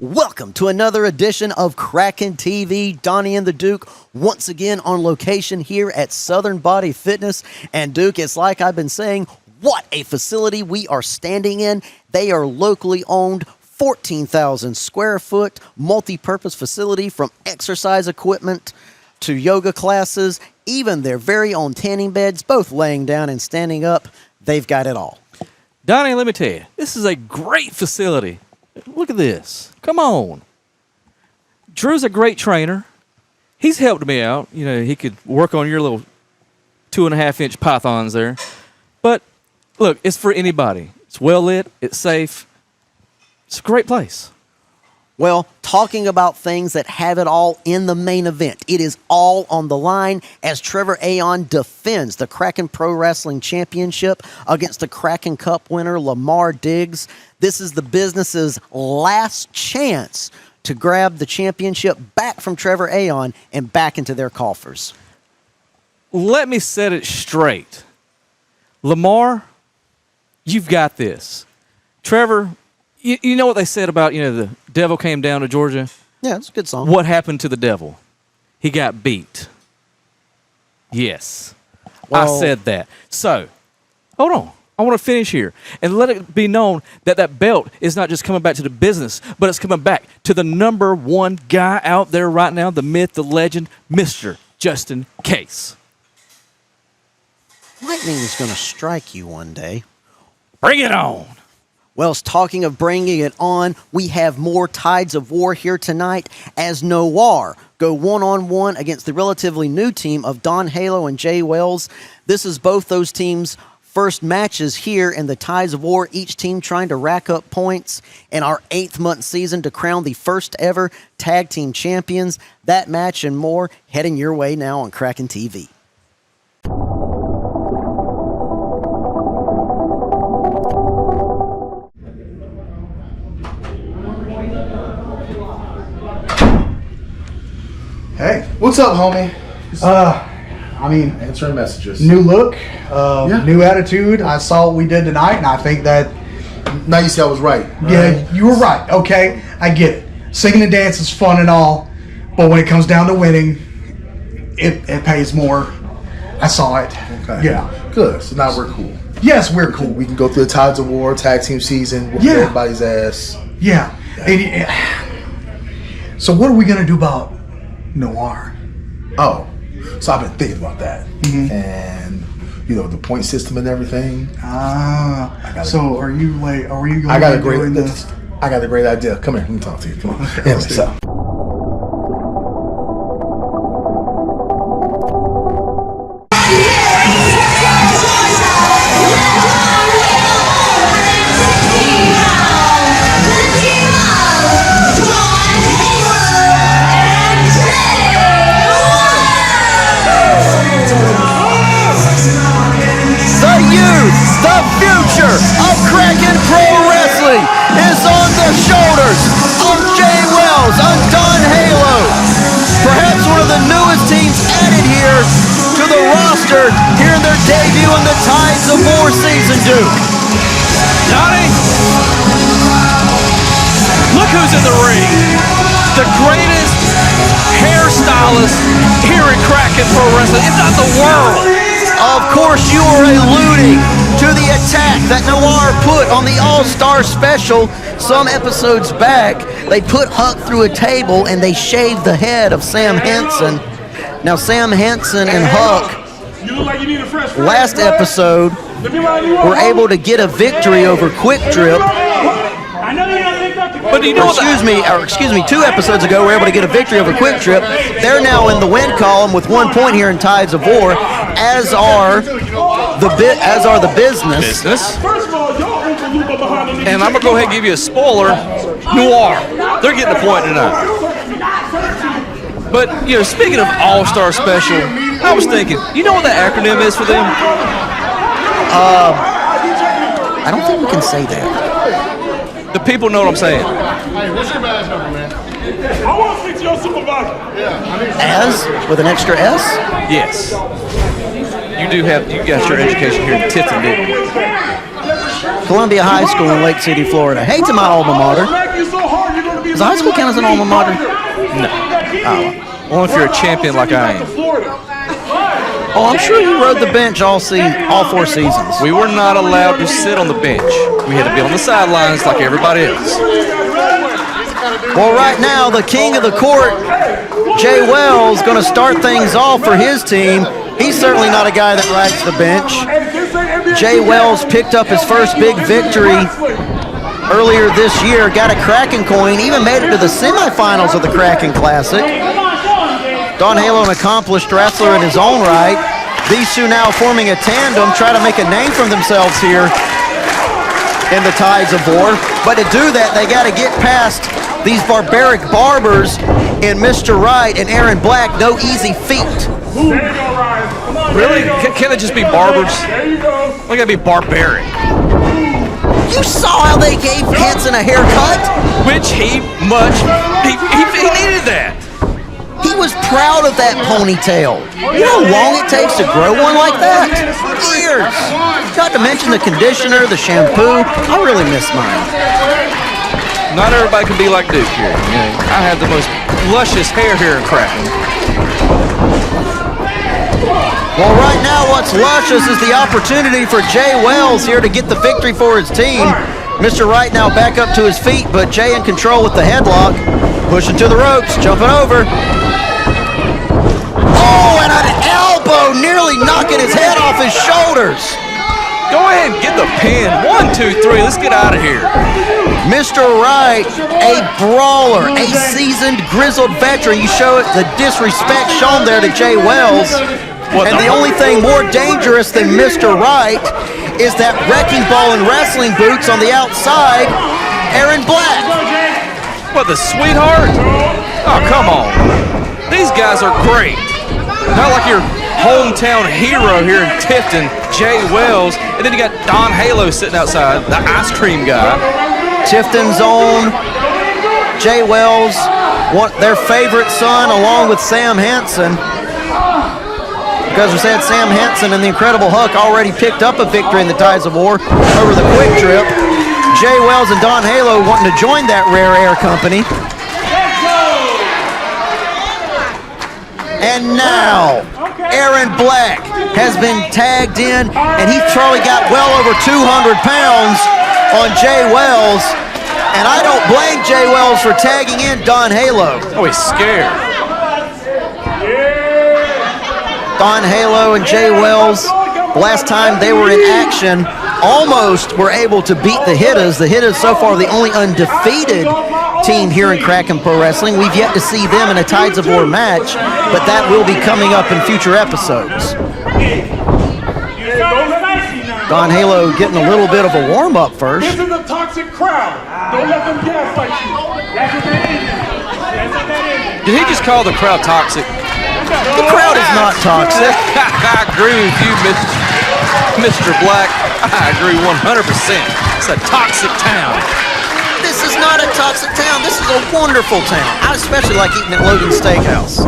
Welcome to another edition of Kraken TV. Donnie and the Duke once again on location here at Southern Body Fitness. And Duke, it's like I've been saying, what a facility we are standing in. They are locally owned, 14,000 square foot multi-purpose facility, from exercise equipment to yoga classes, even their very own tanning beds, both laying down and standing up. They've got it all. Donnie, let me tell you, this is a great facility. Look at this. Come on. Drew's a great trainer. He's helped me out. You know, he could work on your little 2.5-inch pythons there. But, look, it's for anybody. It's well lit. It's safe. It's a great place. Well, talking about things that have it all in the main event, it is all on the line as Trevor Aon defends the Kraken Pro Wrestling Championship against the Kraken Cup winner, Lamar Diggs. This is the business's last chance to grab the championship back from Trevor Aon and back into their coffers. Let me set it straight. Lamar, you've got this. Trevor, you know what they said about, the devil came down to Georgia? Yeah, it's a good song. What happened to the devil? He got beat. Yes. Well, I said that. So, hold on. I want to finish here and let it be known that that belt is not just coming back to the business, but it's coming back to the number one guy out there right now, the myth, the legend, Mr. Justin Case. Lightning is going to strike you one day. Bring it on. Well, talking of bringing it on, we have more Tides of War here tonight as Noir go one-on-one against the relatively new team of Don Halo and Jay Wells. This is both those teams' first matches here in the Tides of War, each team trying to rack up points in our 8th-month season to crown the first ever tag team champions. That match and more heading your way now on Kraken TV. Hey, what's up, homie? Answering messages. New look, new attitude. I saw what we did tonight, and I think that... Now you see I was right. Yeah, you were right, okay? I get it. Singing and dance is fun and all, but when it comes down to winning, it pays more. I saw it. Okay. Yeah. Good. So now we're cool. Yes, we're cool. We can go through the Tides of War, tag team season, whoop everybody's ass. Yeah. So what are we going to do about Noir? Oh, so I've been thinking about that. Mm-hmm. And, the point system and everything. So are you going I got a great idea. Come here, let me talk to you. Come on. Okay, The future of Kraken Pro Wrestling is on the shoulders of Jay Wells, of Don Halo. Perhaps one of the newest teams added here to the roster here in their debut in the Tides of War season, Duke. Donnie, look who's in the ring. The greatest hairstylist here in Kraken Pro Wrestling, if not the world. Of course, you are alluding to the attack that Noir put on the All-Star Special some episodes back. They put Huck through a table and they shaved the head of Sam Henson. Now, Sam Henson and Huck last episode were able to get a victory over Quick Trip. But you know Excuse me, 2 episodes ago, we were able to get a victory over Quick Trip. They're now in the win column with 1 point here in Tides of War, as are the business. And I'm gonna go ahead and give you a spoiler. Noir, they're getting the point tonight. But speaking of All-Star Special, I was thinking, you know what that acronym is for them? I don't think we can say that. The people know what I'm saying. Hey, what's your badge number, man? I want to speak to your supervisor. As with an extra S? Yes. You got your education here in Tifton, didn't you? Columbia High School in Lake City, Florida. Hey to my alma mater. Does high school count as an alma mater? No. Only if you're a champion like I am. Oh, I'm sure you rode the bench all 4 seasons. We were not allowed to sit on the bench. We had to be on the sidelines like everybody else. Well, right now, the king of the court, Jay Wells, going to start things off for his team. He's certainly not a guy that rides the bench. Jay Wells picked up his first big victory earlier this year, got a Kraken coin, even made it to the semifinals of the Kraken Classic. Don Halo, an accomplished wrestler in his own right. These two now forming a tandem, try to make a name for themselves here in the Tides of War. But to do that, they got to get past these barbaric barbers in Mr. Wright and Aaron Black. No easy feat. Really? Can't it just be barbers? We gotta be barbaric. You saw how they gave Henson a haircut? Which he needed that. He was proud of that ponytail. You know how long it takes to grow one like that? Years. Not to mention the conditioner, the shampoo. I really miss mine. Not everybody can be like Duke here. I have the most luscious hair here in Kraken. Well, right now what's luscious is the opportunity for Jay Wells here to get the victory for his team. Mr. Wright now back up to his feet, but Jay in control with the headlock. Pushing to the ropes, jumping over. Oh, and an elbow nearly knocking his head off his shoulders. Go ahead and get the pin. 1, 2, 3. Let's get out of here. Mr. Wright, a brawler, a seasoned, grizzled veteran. You show it the disrespect shown there to Jay Wells. And the only thing more dangerous than Mr. Wright is that wrecking ball and wrestling boots on the outside, Aaron Black. What, the sweetheart? Oh, come on. These guys are great. Not like your hometown hero here in Tifton, Jay Wells. And then you got Don Halo sitting outside, the ice cream guy. Tifton's own Jay Wells, their favorite son, along with Sam Hansen. Because we said Sam Hansen and the Incredible Hulk already picked up a victory in the Tides of War over the Quick Trip. Jay Wells and Don Halo wanting to join that rare air company. And now, Aaron Black has been tagged in, and he's probably got well over 200 pounds on Jay Wells. And I don't blame Jay Wells for tagging in Don Halo. Oh, he's scared. Don Halo and Jay Wells, last time they were in action, almost were able to beat the Hittas. The Hittas so far the only undefeated team here in Kraken Pro Wrestling. We've yet to see them in a Tides of War match, but that will be coming up in future episodes. Don Halo getting a little bit of a warm-up first. This is a toxic crowd. Don't let them gaslight you. That's what that is. Did he just call the crowd toxic? The crowd is not toxic. I agree with you, Mr. Black. I agree 100%. It's a toxic town. This is not a toxic town. This is a wonderful town. I especially like eating at Logan's Steakhouse.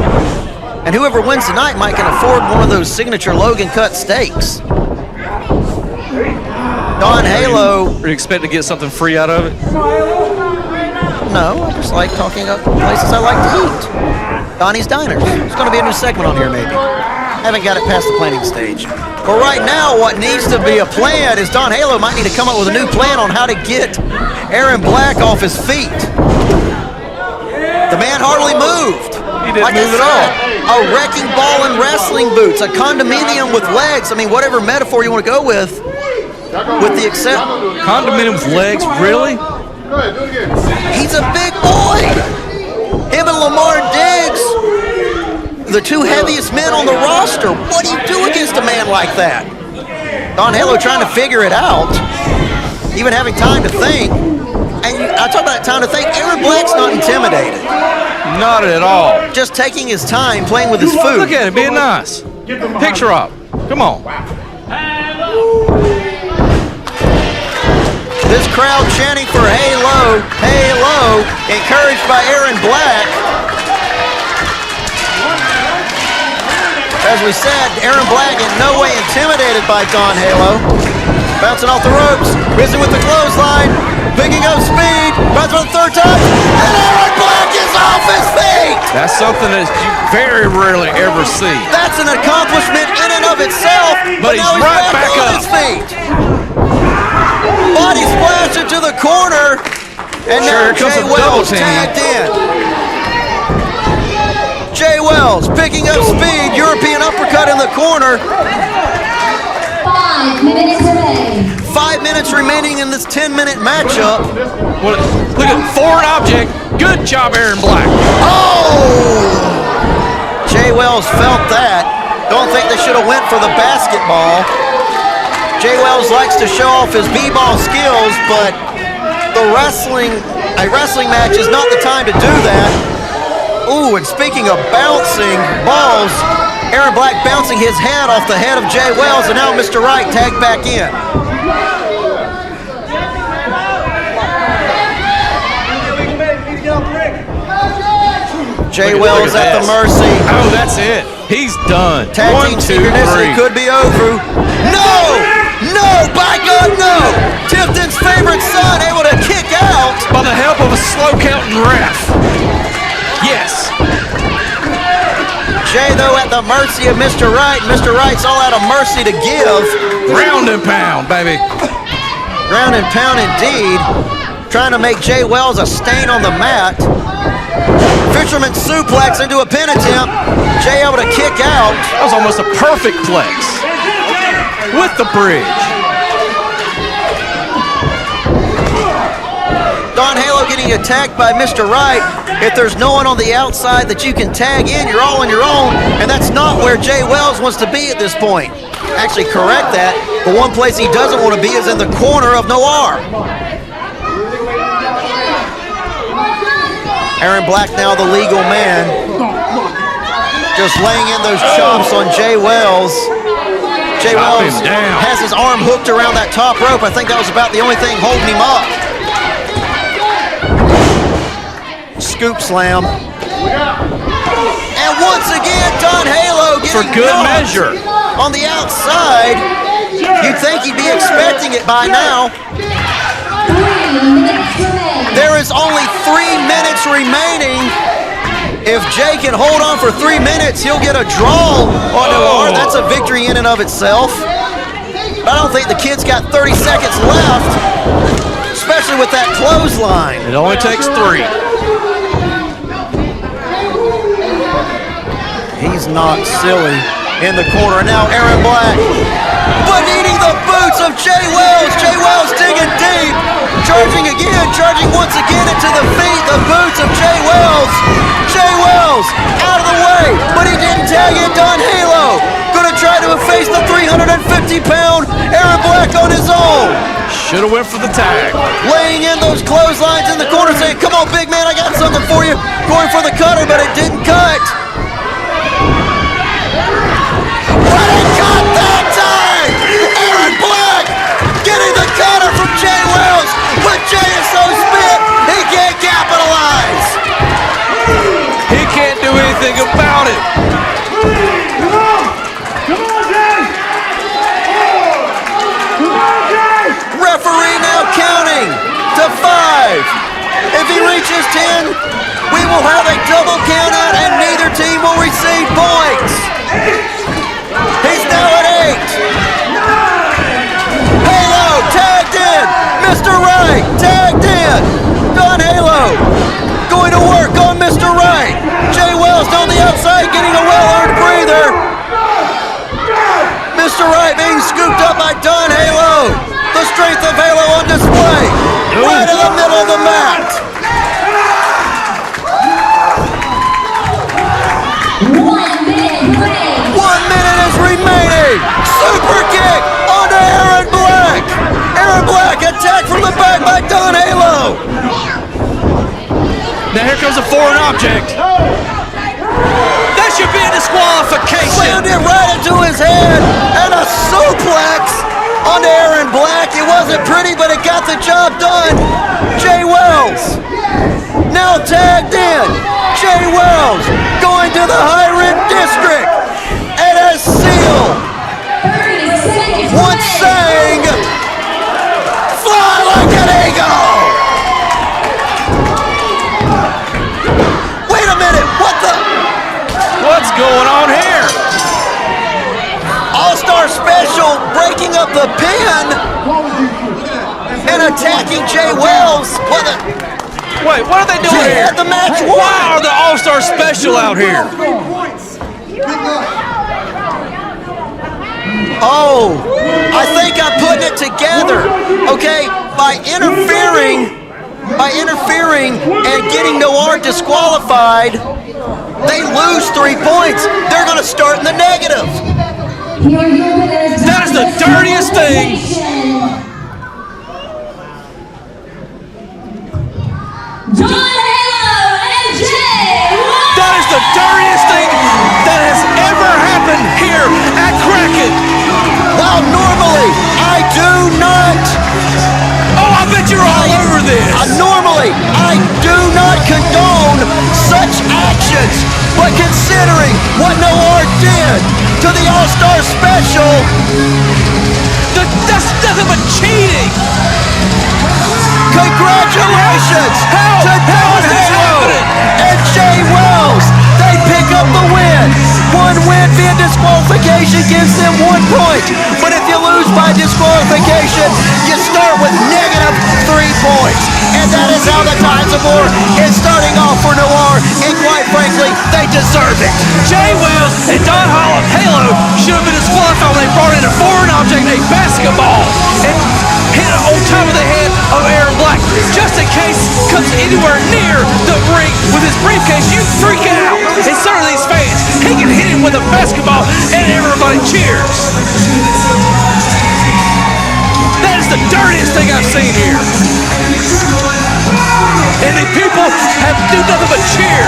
And whoever wins tonight might can afford one of those signature Logan cut steaks. Don Halo. Are you expecting to get something free out of it? No, I just like talking about places I like to eat. Donnie's Diners. There's going to be a new segment on here, maybe. Haven't got it past the planning stage. But right now, what needs to be a plan is Don Halo might need to come up with a new plan on how to get Aaron Black off his feet. The man hardly moved. He didn't move at all. a wrecking ball in wrestling boots, a condominium with legs. I mean, whatever metaphor you want to go with the except. Condominium with legs, really? Go ahead, do it again. He's a big boy. Him and Lamar Diggs, the two heaviest men on the roster. What do you do against a man like that? Don Halo trying to figure it out, even having time to think. And I talk about time to think. Aaron Black's not intimidated. Not at all. Just taking his time, playing with his food. Look at it, being nice. Picture op. Come on. This crowd chanting for Halo, Halo, encouraged by Aaron Black. As we said, Aaron Black in no way intimidated by Don Halo. Bouncing off the ropes, Risen with the clothesline, picking up speed, runs for the third time, and Aaron Black is off his feet! That's something that you very rarely ever see. That's an accomplishment in and of itself, But he's now right back on up. his feet. Body splash into the corner, and Sure, now here comes Jay a double Wells team. tagged in. Jay Wells picking up speed, European uppercut in the corner. 5 minutes remaining. 5 minutes remaining in this 10-minute matchup. Look at foreign object. Good job, Aaron Black. Oh! Jay Wells felt that. Don't think they should have went for the basketball. Jay Wells likes to show off his b-ball skills, but a wrestling match is not the time to do that. Ooh, and speaking of bouncing balls, Aaron Black bouncing his head off the head of Jay Wells, and now Mr. Wright tagged back in. Jay Wells at the mercy. Oh, that's it. He's done. Tag One, team two, synchronicity three. could be over. No! No! By God, no! Tifton's favorite son able to kick out. By the help of a slow counting ref. Yes. Jay, though, at the mercy of Mr. Wright. Mr. Wright's all out of mercy to give. Ground and pound, baby. Ground and pound indeed. Trying to make Jay Wells a stain on the mat. Fisherman suplex into a pin attempt. Jay able to kick out. That was almost a perfect plex. With the bridge. Don Halo getting attacked by Mr. Wright. If there's no one on the outside that you can tag in, you're all on your own, and that's not where Jay Wells wants to be at this point. Actually, correct that. The one place he doesn't want to be is in the corner of Noir. Aaron Black now the legal man. Just laying in those chops on Jay Wells. Jay Chop Wells him down. has his arm hooked around that top rope. I think that was about the only thing holding him up. Scoop slam. And once again, Don Halo getting For good knocked measure. on the outside. You'd think he'd be expecting it by now. 3 minutes remaining. There is only 3 minutes remaining. If Jay can hold on for 3 minutes, he'll get a draw on Noir. That's a victory in and of itself. But I don't think the kid's got 30 seconds left, especially with that clothesline. It only takes 3. He's not silly in the corner. Now Aaron Black, but eating the boots of Jay Wells. Jay Wells digging deep, charging again, charging once again into the feet, the boots of Jay Wells. Jay Wells out of the way, but he didn't tag in Don Halo. Gonna try to face the 350-pound Aaron Black on his own. Should have went for the tag. Laying in those clotheslines in the corner, saying, "Come on, big man, I got something for you." Going for the cutter, but it didn't cut. But it cut that time! Aaron Black getting the cutter from Jay Wells, but Jay is so spent, he can't capitalize. He can't do anything about it. Referee now counting to 5. If he reaches 10, we will have a double count out and neither team will receive points. He's now at 8. Halo tagged in. Mr. Wright tagged in. Don Halo going to work on Mr. Wright. Jay Wells on the outside getting a well comes a foreign object. That should be a disqualification. Slammed it right into his head and a suplex on Aaron Black. It wasn't pretty, but it got the job done. Jay Wells now tagged in. Jay Wells going to the high rib district. And as Seal 30 seconds once sang, fly like an eagle. Wait a minute, what the? What's going on here? All-Star Special breaking up the pin and attacking Jay Wells. Wait, what are they doing Jay here? had the match Why won. are the All-Star Special out here? Oh, I think I'm putting it together. Okay, by interfering and getting Noir disqualified, they lose 3 points. They're going to start in the negative. Here are your winners. That is the dirtiest thing. John Halo and Jay Wells. That is the dirtiest thing that has ever happened here at Kraken. Well, normally I do not. Oh, I bet you're all over this. Normally I do not condone such actions, but considering what Noir did to the All-Star Special, That's nothing but cheating. congratulations How to is John this Halo happening? and Jay Wells. They pick up the win. One win via disqualification gives them 1 point. But if you lose by disqualification, you start with negative 3 points. And that is how the Tides of War is starting off for Noir. And quite frankly, they deserve it. Jay Wells and Don Halo should have been disqualified when they brought in a foreign object, a basketball, and hit it on top of the head of Aaron Black. Just in case comes anywhere near the ring with his briefcase, you freak out. And so are these fans. He can hit him with a basketball and everybody cheers. That is the dirtiest thing I've seen here. And the people have do nothing but cheer.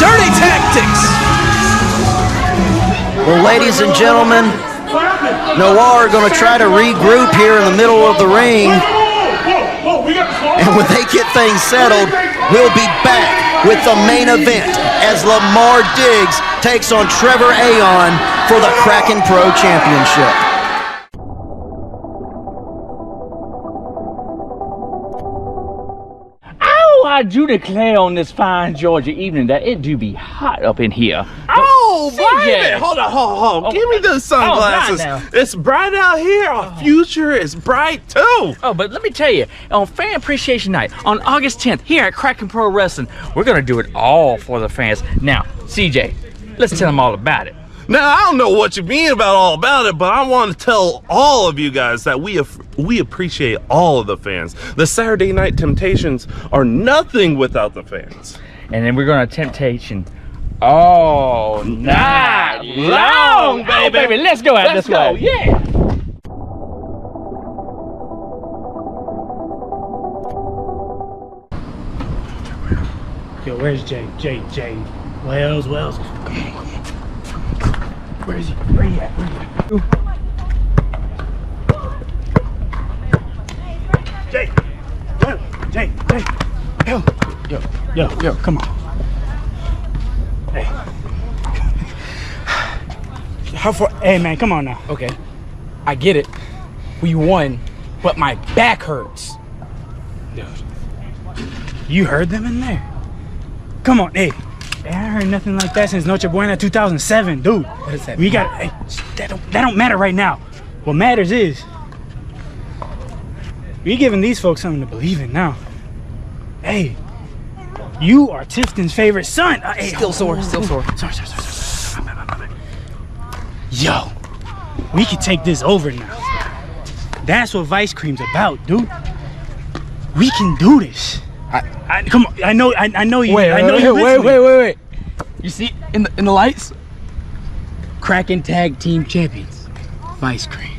Dirty tactics. Well, ladies and gentlemen, Noir are going to try to regroup here in the middle of the ring. And when they get things settled, we'll be back with the main event as Lamar Diggs takes on Trevor Aon for the Kraken Pro Championship. I do declare on this fine Georgia evening that it do be hot up in here. Oh, baby! CJ. Hold on. Give me those sunglasses. God, now. It's bright out here. Our future is bright too. Oh, but let me tell you, on Fan Appreciation Night on August 10th here at Kraken Pro Wrestling, we're going to do it all for the fans. Now, CJ, let's tell them all about it. Now, I don't know what you mean about all about it, but I want to tell all of you guys that we appreciate all of the fans. The Saturday Night Temptations are nothing without the fans. And then we're going to Temptation all night long, baby. Oh, baby, let's go out this way. Yeah. Yo, where's Jay? Jay. Wells. Where is he? Where you at? Jay. Yo, come on. Hey. How far? Hey, man, come on now. Okay, I get it. We won, but my back hurts. Dude, you heard them in there? Come on, hey. I heard nothing like that since Noche Buena 2007, dude. What does that We mean? got. Hey, that don't matter right now. What matters is we giving these folks something to believe in now. Hey, you are Tifton's favorite son. Hey, Still sore. Sorry. Yo, we can take this over now. That's what Vice Cream's about, dude. We can do this. Come on. I know you. Wait. You see in the lights? Kraken Tag Team Champions. Vice Cream.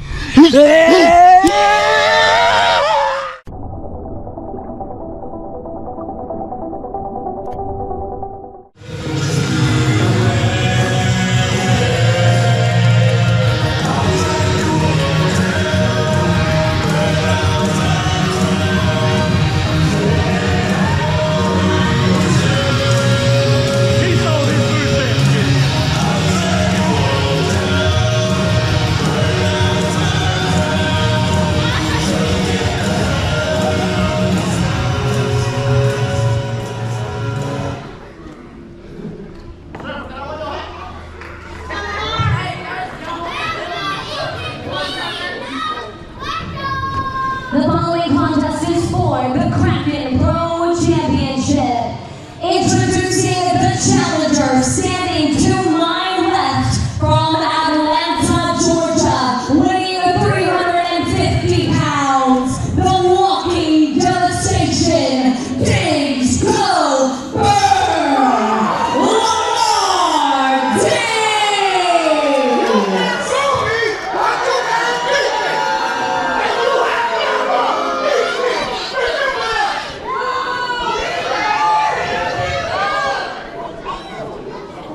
the Kraken Pro Championship. Introducing the challenger, standing to my left from Atlanta, Georgia, weighing 350 pounds, the walking devastation, Diggs Go Burn, Lamar Diggs!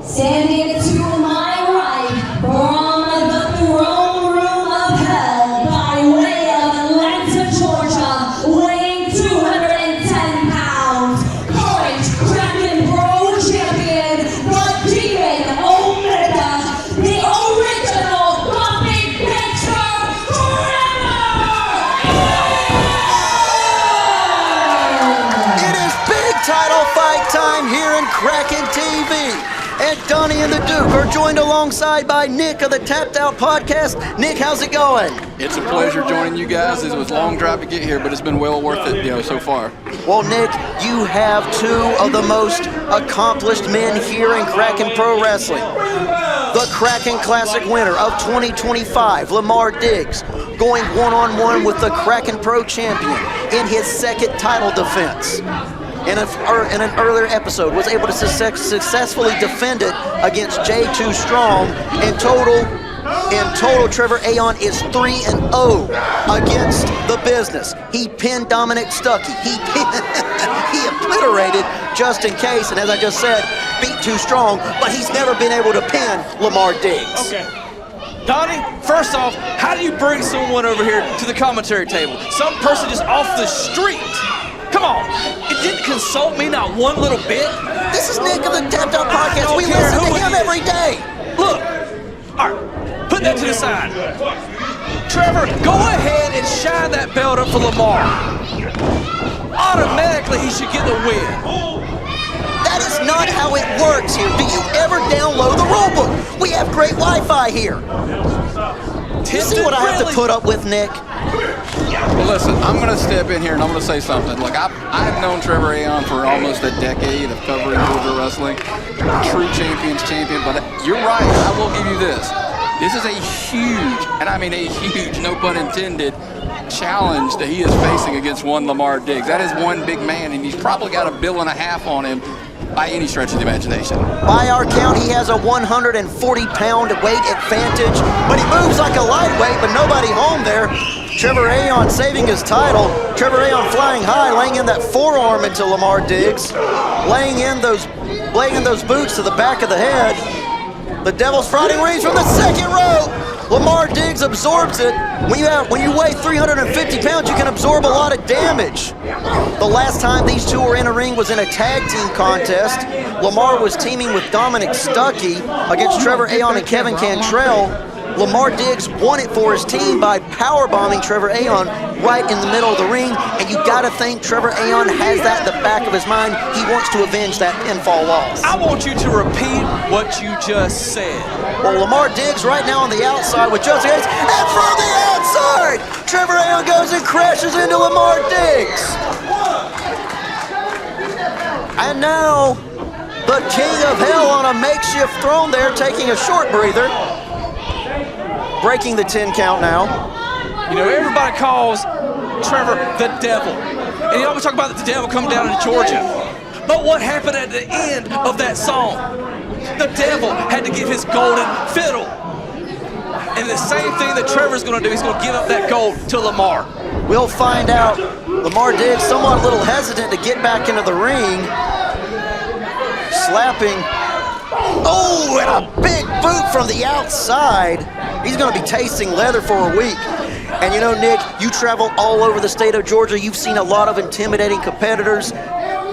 Standing to my right from the throne room of hell by way of Atlanta, Georgia, weighing 210 pounds, current Kraken Pro Champion, the Demon Omega, the original Puppet Picture It is big title fight time here in Kraken TV. And Donnie and the Duke are joined alongside by Nick of the Tapped Out Podcast. Nick, how's it going? It's a pleasure joining you guys. It was a long drive to get here, but it's been well worth it, so far. Well, Nick, you have two of the most accomplished men here in Kraken Pro Wrestling. The Kraken Classic winner of 2025, Lamar Diggs, going one-on-one with the Kraken Pro Champion in his second title defense. In an earlier episode, was able to successfully defend it against J2 Strong. In total, Trevor Aon is 3-0 against the business. He pinned Dominic Stuckey. He obliterated Just In Case, and as I just said, beat Too Strong, but he's never been able to pin Lamar Diggs. Okay. Donnie, first off, how do you bring someone over here to the commentary table? Some person just off the street. Come on, it didn't consult me not one little bit. This is Nick of the Tapped Out Podcast. We listen to him every day. Look, all right, put that to the side. Trevor, go ahead and shine that belt up for Lamar. Automatically, he should get the win. That is not how it works here. Do you ever download the rulebook? We have great Wi-Fi here. You see what I have to put up with, Nick? Well, listen, I'm going to step in here and I'm going to say something. Look, I've known Trevor Aon for almost a decade of covering Georgia wrestling. True champion's champion, but you're right. I will give you this. This is a huge, and I mean a huge, no pun intended, challenge that he is facing against one Lamar Diggs. That is one big man, and he's probably got $1.5 billion on him by any stretch of the imagination. By our count, he has a 140-pound weight advantage, but he moves like a lightweight, but nobody home there. Trevor Aon saving his title. Trevor Aon flying high, laying in that forearm into Lamar Diggs, laying in those boots to the back of the head. The Devil's Friday Rings from the second row. Lamar Diggs absorbs it. When you weigh 350 pounds, you can absorb a lot of damage. The last time these two were in a ring was in a tag team contest. Lamar was teaming with Dominic Stuckey against Trevor Aon and Kevin Cantrell. Lamar Diggs won it for his team by powerbombing Trevor Aon right in the middle of the ring, and you gotta think Trevor Aon has that in the back of his mind. He wants to avenge that pinfall loss. I want you to repeat what you just said. Well, Lamar Diggs right now on the outside with Just In Case, and from the outside, Trevor Aon goes and crashes into Lamar Diggs. And now, the King of Hell on a makeshift throne there, taking a short breather. Breaking the 10 count now. You know, everybody calls Trevor the devil. And you always talk about the devil coming down into Georgia. But what happened at the end of that song? The devil had to give his golden fiddle. And the same thing that Trevor's going to do, he's going to give up that gold to Lamar. We'll find out. Lamar Diggs somewhat a little hesitant to get back into the ring. Slapping. Oh, and a big boot from the outside. He's going to be tasting leather for a week. And you know, Nick, you travel all over the state of Georgia. You've seen a lot of intimidating competitors.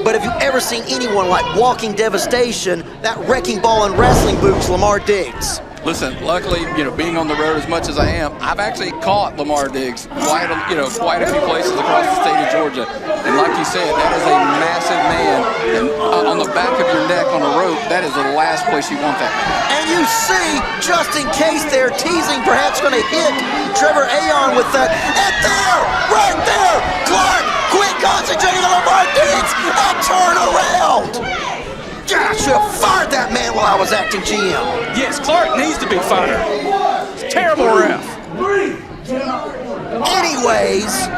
But have you ever seen anyone like walking devastation, that wrecking ball in wrestling boots, Lamar Diggs? Listen, luckily, being on the road as much as I am, I've actually caught Lamar Diggs quite a few places across the state of Georgia. And like you said, that is a massive man. And on the back of your neck on a rope, that is the last place you want that. And you see, Just In Case there, teasing perhaps going to hit Trevor Aon with that. And there, right there, Clark, quick consequence. acting GM. Yes, Clark needs to be fired. Terrible ref. Anyways,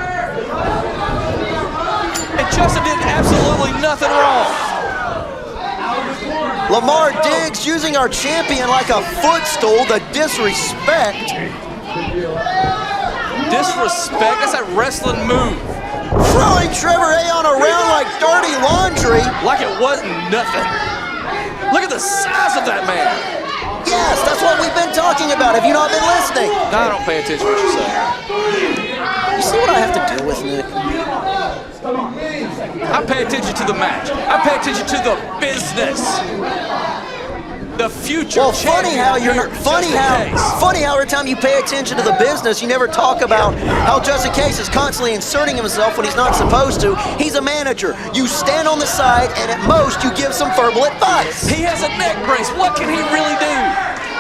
And Justin did absolutely nothing wrong. Lamar Diggs using our champion like a footstool, the disrespect. Disrespect, that's a wrestling move. Throwing Trevor Aon around like dirty laundry. Like it wasn't nothing. Look at the size of that man. Yes, that's what we've been talking about. Have you not been listening? No, I don't pay attention to what you're saying. You see what I have to deal with, Nick? I pay attention to the match. I pay attention to the business. The future. Well, funny how every time you pay attention to the business, you never talk about how Justin Case is constantly inserting himself when he's not supposed to. He's a manager. You stand on the side, and at most, you give some verbal advice. He has a neck brace. What can he really do?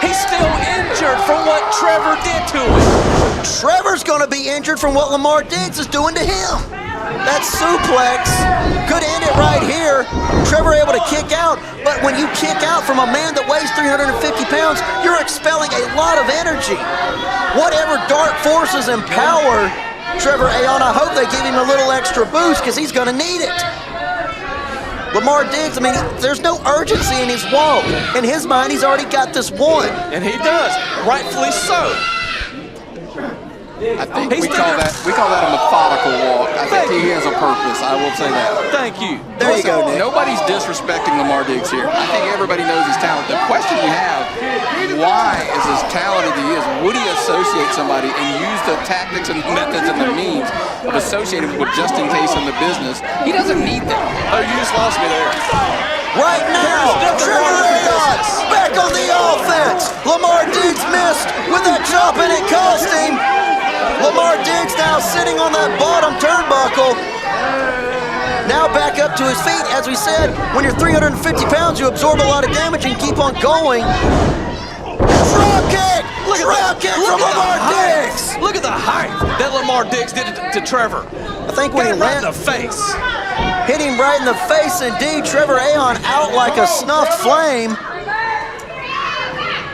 He's still injured from what Trevor did to him. Trevor's going to be injured from what Lamar Diggs is doing to him. That suplex could end it right here. Trevor able to kick out, but when you kick out from a man that weighs 350 pounds, you're expelling a lot of energy. Whatever dark forces empower Trevor Aon, I hope they give him a little extra boost because he's going to need it. Lamar Diggs, I mean, there's no urgency in his walk. In his mind, he's already got this one. And he does, rightfully so. I think we call that a methodical walk. I think he has a purpose. I will say that. Thank you. There you go, Nick. Nobody's disrespecting Lamar Diggs here. I think everybody knows he's talented. The question you have, why is as talented as he is, would he associate somebody and use the tactics and the methods and the means of associating with just in case in the business? He doesn't need them. Oh, you just lost me there. Right now, Trevor Aon back on the offense. Lamar Diggs missed with that chop and it cost him. Lamar Diggs now sitting on that bottom turnbuckle. Now back up to his feet. As we said, when you're 350 pounds, you absorb a lot of damage and keep on going. Drop kick! Drop kick from Lamar Diggs! Look at the height that Lamar Diggs did to Trevor. I think when he landed in the face. Hit him right in the face indeed. Trevor Aon out like a snuffed flame.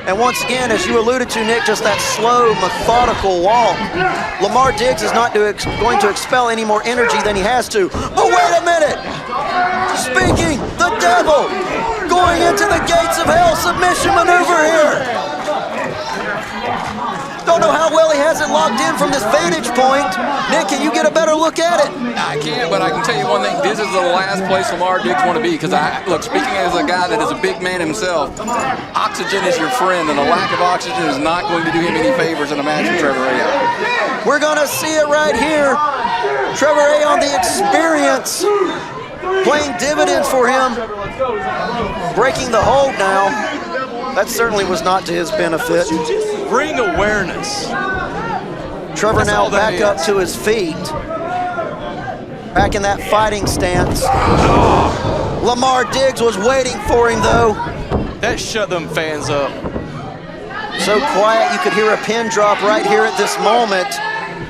And once again, as you alluded to, Nick, just that slow, methodical walk. Lamar Diggs is not going to expel any more energy than he has to. But wait a minute! Speaking, the devil going into the gates of hell, submission maneuver here. Don't know how well he has it locked in from this vantage point. Nick, can you get a better look at it? I can't, but I can tell you one thing. This is the last place Lamar Diggs want to be because, look, speaking as a guy that is a big man himself, oxygen is your friend, and a lack of oxygen is not going to do him any favors in a match with Trevor Aon. We're going to see it right here. Trevor Aon, the experience, playing dividends for him. Breaking the hold now. That certainly was not to his benefit. Ring awareness. Trevor now back up to his feet. Back in that fighting stance. Lamar Diggs was waiting for him, though. That shut them fans up. So quiet, you could hear a pin drop right here at this moment.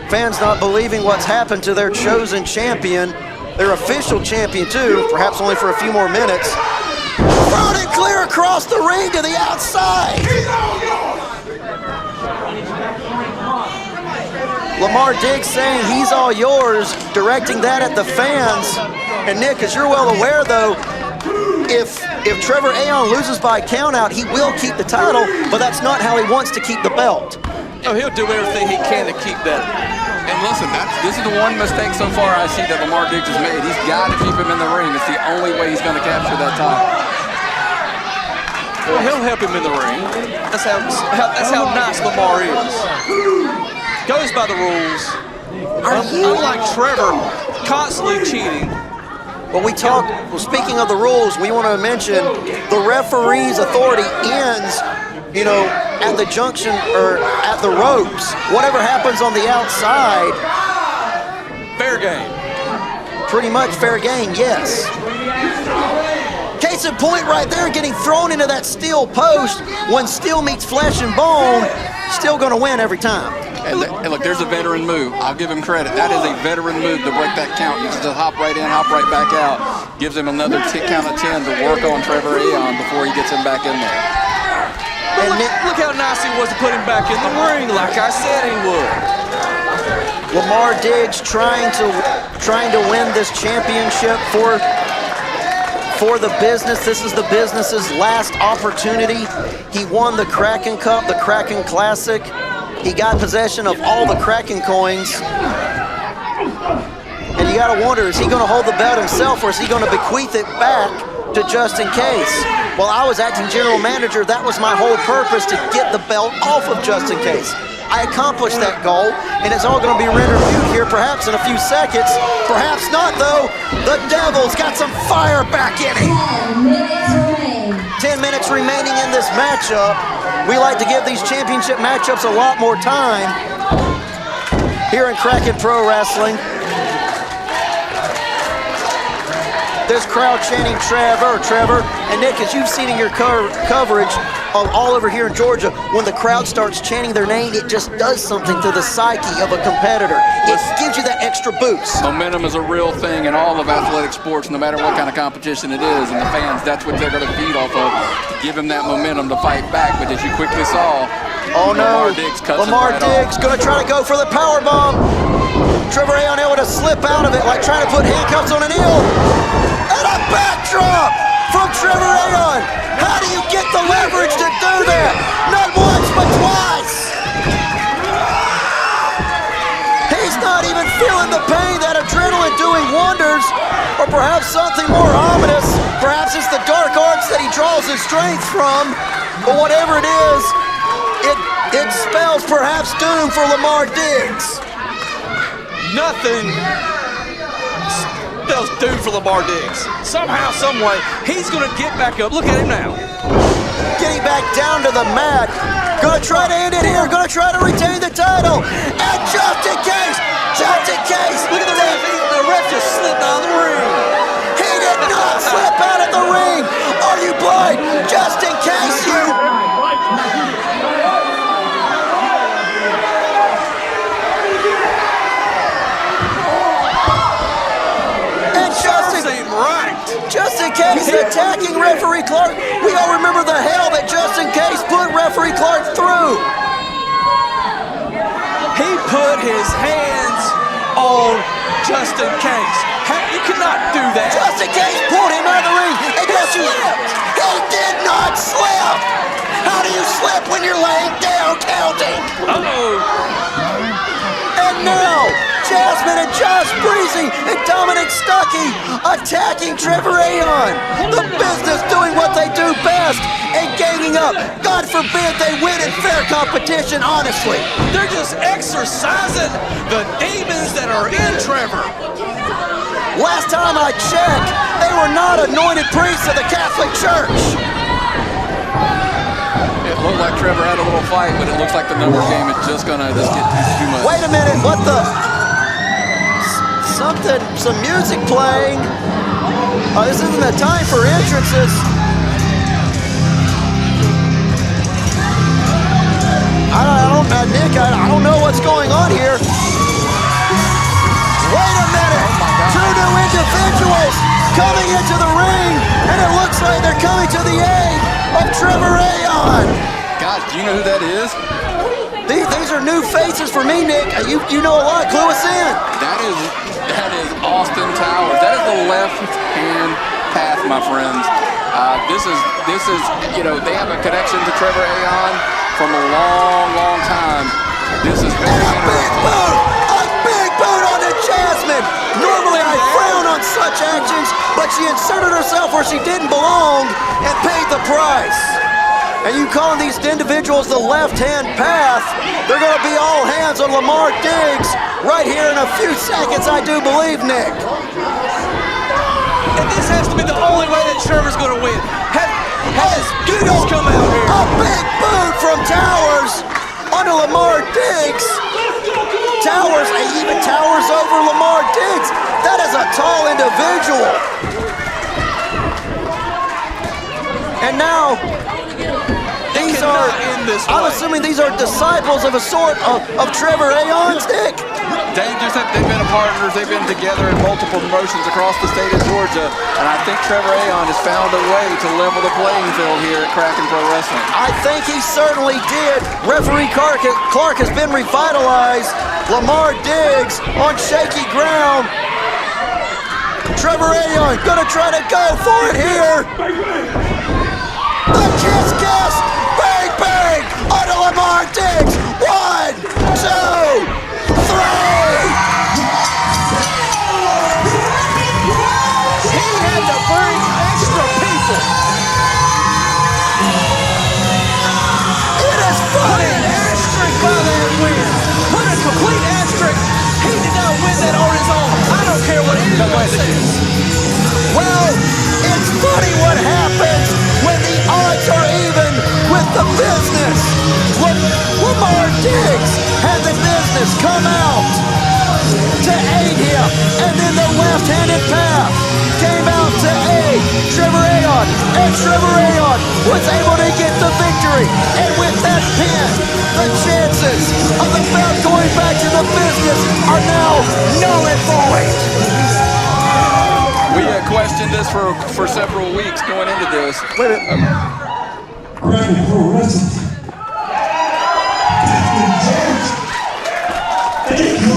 Fans not believing what's happened to their chosen champion. Their official champion, too, perhaps only for a few more minutes. Thrown it clear across the ring to the outside. Lamar Diggs saying he's all yours, directing that at the fans. And Nick, as you're well aware, though, if Trevor Aon loses by countout, he will keep the title, but that's not how he wants to keep the belt. Oh, he'll do everything he can to keep that. And listen, this is the one mistake so far I see that Lamar Diggs has made. He's got to keep him in the ring. It's the only way he's going to capture that title. Well, he'll help him in the ring. That's how nice Lamar is. Goes by the rules. Unlike Trevor, constantly cheating. Well, speaking of the rules, we want to mention the referee's authority ends, at the junction or at the ropes. Whatever happens on the outside. Fair game. Pretty much fair game, yes. Case in point right there, getting thrown into that steel post. When steel meets flesh and bone, still going to win every time. And look, there's a veteran move. I'll give him credit. That is a veteran move to break that count. You just hop right in, hop right back out. Gives him another count of 10 to work on Trevor Aon before he gets him back in there. But look how nice he was to put him back in the ring, like I said he would. Lamar Diggs trying to win this championship for the business. This is the business's last opportunity. He won the Kraken Cup, the Kraken Classic. He got possession of all the Kraken coins. And you gotta wonder, is he gonna hold the belt himself or is he gonna bequeath it back to just in case? Well, I was acting general manager. That was my whole purpose, to get the belt off of just in case. I accomplished that goal, and it's all going to be rendered mute here, perhaps in a few seconds. Perhaps not, though. The Devil's got some fire back in him. 10 minutes remain. 10 minutes remaining in this matchup. We like to give these championship matchups a lot more time here in Kraken Pro Wrestling. This crowd chanting Trevor, Trevor. And Nick, as you've seen in your coverage all over here in Georgia, when the crowd starts chanting their name, it just does something to the psyche of a competitor. It gives you that extra boost. Momentum is a real thing in all of athletic sports, no matter what kind of competition it is. And the fans, that's what they're going to feed off of, to give them that momentum to fight back. But as you quickly saw, oh no, Lamar Diggs going to try to go for the power bomb. Trevor Aon able to slip out of it, like trying to put handcuffs on an eel. And a backdrop from Trevor Aon. How do you get the leverage to do that? Not once, but twice. He's not even feeling the pain, that adrenaline doing wonders. Or perhaps something more ominous. Perhaps it's the dark arts that he draws his strength from. But whatever it is, it spells perhaps doom for Lamar Diggs. Nothing spells doom for Lamar Diggs. Somehow, some way, he's going to get back up. Look at him now. Getting back down to the mat. Gonna try to end it here. Gonna try to retain the title. And just in case, Look at the ref. The ref just slipped out of the ring. He did not slip out of the ring. Are you blind? Just in case you... Just in case, attacking referee Clark. We all remember the hell that Just in Case put referee Clark through. He put his hands on Just in Case. You cannot do that. Just in Case pulled him out of the ring. And guess who? He did not slip. How do you slip when you're laying down counting? Uh-oh. And now, Jasmine and Josh Breezy and Dominic Stuckey attacking Trevor Aon. The business doing what they do best and ganging up. God forbid they win in fair competition, honestly. They're just exercising the demons that are in Trevor. Last time I checked, they were not anointed priests of the Catholic Church. It looked like Trevor had a little fight, but it looks like the number game is just going to get too much. Wait a minute, what the... some music playing. This isn't the time for entrances. Nick, I don't know what's going on here. Wait a minute. Two new individuals coming into the ring, and it looks like they're coming to the aid of Trevor Aon. Gosh, do you know who that is? These are new faces for me, Nick. You know a lot. Clue us in. That is Austin Towers. That is the left-hand path, my friends. This is, they have a connection to Trevor Aon from a long, long time. This is very interesting. A big boot on the Jasmine. Normally I frown on such actions, but she inserted herself where she didn't belong and paid the price. And you calling these individuals the left-hand path, they're going to be all hands on Lamar Diggs right here in a few seconds, I do believe, Nick. And this has to be the only way that Trevor's going to win. Has Goodall's come out here. A big boot from Towers onto Lamar Diggs. Towers, and even Towers over Lamar Diggs. That is a tall individual. And now, these are, I'm assuming these are disciples of a sort of Trevor Aon's, Nick. They've been partners. They've been together in multiple promotions across the state of Georgia, and I think Trevor Aon has found a way to level the playing field here at Kraken Pro Wrestling. I think he certainly did. Referee Clark has been revitalized. Lamar digs on shaky ground. Trevor Aon gonna try to go for it here. The kiss, bang, bang, onto Lamar digs. 1, 2, 3. He had to bring extra people. It is funny. Asterisk by that win. Put a complete asterisk. He did not win that on his own. I don't care what anyone says. Well, it's funny what happens when the odds are even with the business. Lamar Diggs had the business come out to aid him, and then the left-handed path came out to aid Trevor Aon, and Trevor Aon was able to get the victory. And with that pin, the chances of the bout going back to the business are now null and void. We questioned this for several weeks going into this. Wait a minute. Kraken Pro Wrestling. Thank you.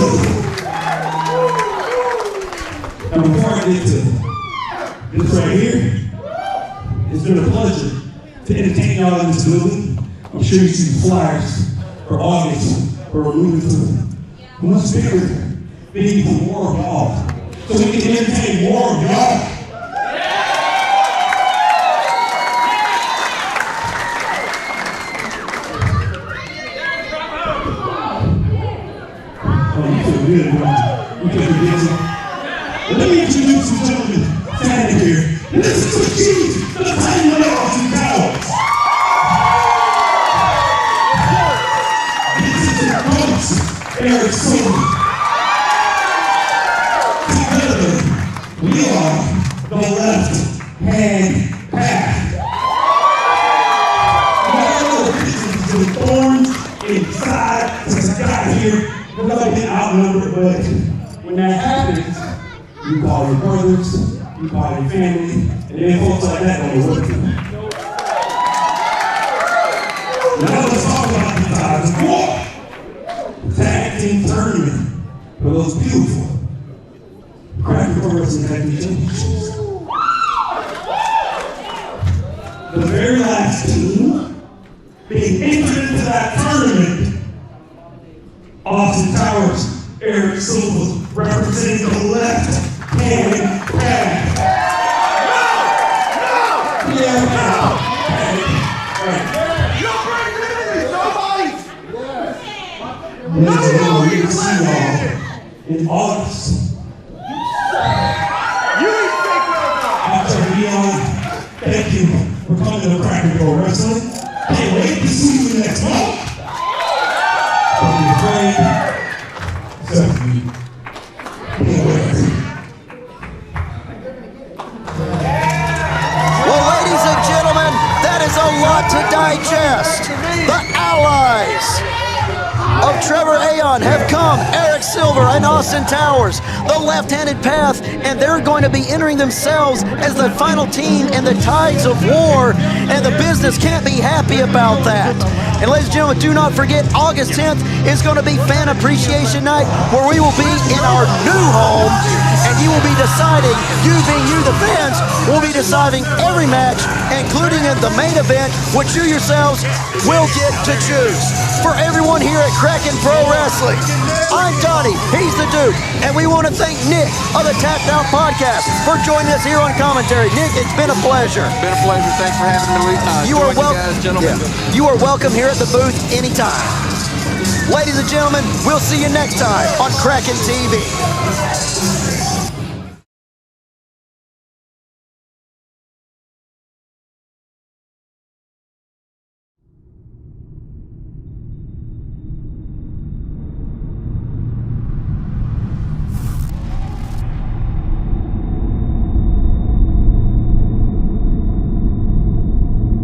Now before I get to this right here, it's been a pleasure to entertain y'all in this building. I'm sure you see the flyers for August, where we're moving to much bigger, big for more of y'all. So we can entertain more of y'all. Oh, you feel good, bro. You feel good. Let me introduce the gentleman standing here. This is the key to the tiny little Austin Towers. This is the coach, Eric Silver. Together, we are the left-hand path. All the pieces of thorns inside since I got here. Because I've been outnumbered, but when that happens, you call your brothers, you call your family, and then folks like that don't work for you. Now let's talk about the Titans of War. Tag team tournament for those beautiful Kraken Pro Wrestling Tag Team Championships. The very last team being entered into that tournament, Austin Towers, Eric Silva, representing the left-hand path. No! Nobody! We're gonna see y'all in August. After Leon, thank you for coming to Kraken Pro Wrestling. Can't wait to see you next month. Don't be afraid. Well, ladies and gentlemen, that is a lot to digest. The allies of Trevor Aon have come. Eric Silver and Austin Towers, the left-handed path, and they're going to be entering themselves as the final team in the Tides of War, and the business can't be happy about that. And ladies and gentlemen, do not forget, August 10th is going to be Fan Appreciation Night, where we will be in our new home, and you will be deciding, you being you, the fans, will be deciding every match, including in the main event, which you yourselves will get to choose. For everyone here at Kraken Pro Wrestling, I'm Donnie, he's the Duke, and we want to thank Nick of the Tapped Out Podcast for joining us here on commentary. Nick, it's been a pleasure. It's been a pleasure. Thanks for having me. You are welcome, guys, gentlemen. Yeah. You are welcome here at the booth anytime. Ladies and gentlemen, we'll see you next time on Kraken TV.